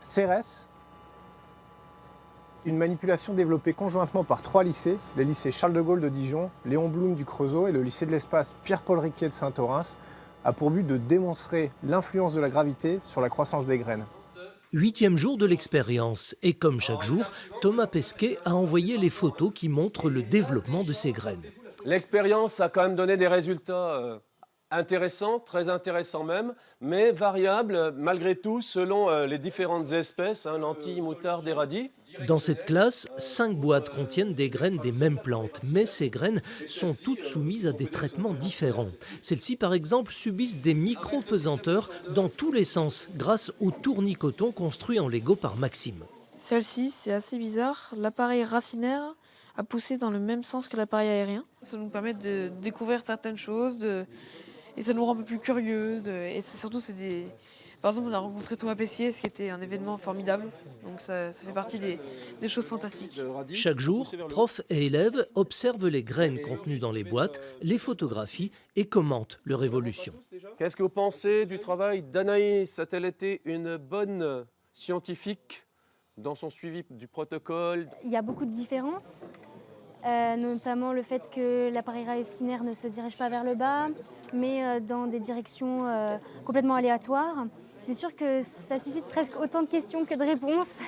CERES, une manipulation développée conjointement par 3 lycées, les lycées Charles de Gaulle de Dijon, Léon Blum du Creusot et le lycée de l'espace Pierre-Paul Riquet de Saint-Orens, a pour but de démontrer l'influence de la gravité sur la croissance des graines. 8e jour de l'expérience et comme chaque jour, Thomas Pesquet a envoyé les photos qui montrent le développement de ces graines. L'expérience a quand même donné des résultats intéressants, très intéressants même, mais variables malgré tout selon les différentes espèces, lentilles, moutarde et radis. Dans cette classe, 5 boîtes contiennent des graines des mêmes plantes, mais ces graines sont toutes soumises à des traitements différents. Celles-ci, par exemple, subissent des micro-pesanteurs dans tous les sens grâce au tournicoton construit en Lego par Maxime. Celle-ci, c'est assez bizarre. L'appareil racinaire a poussé dans le même sens que l'appareil aérien. Ça nous permet de découvrir certaines choses et ça nous rend un peu plus curieux. Et surtout, par exemple, on a rencontré Thomas Pesquet, ce qui était un événement formidable. Donc ça fait partie des choses fantastiques. Chaque jour, profs et élèves observent les graines contenues dans les boîtes, les photographient et commentent leur évolution. Qu'est-ce que vous pensez du travail d'Anaïs? A-t-elle été une bonne scientifique dans son suivi du protocole? Il y a beaucoup de différences. Notamment le fait que l'appareil racinaire ne se dirige pas vers le bas, mais dans des directions complètement aléatoires. C'est sûr que ça suscite presque autant de questions que de réponses.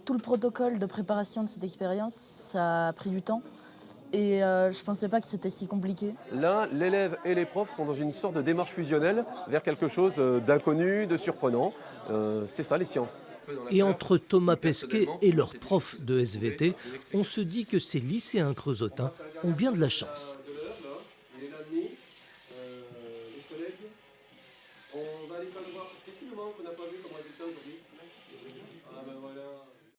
Tout le protocole de préparation de cette expérience, ça a pris du temps. Et je ne pensais pas que c'était si compliqué. Là, l'élève et les profs sont dans une sorte de démarche fusionnelle vers quelque chose d'inconnu, de surprenant. C'est ça les sciences. Et entre Thomas Pesquet et leurs profs de SVT, on se dit que ces lycéens creusotins ont bien de la chance.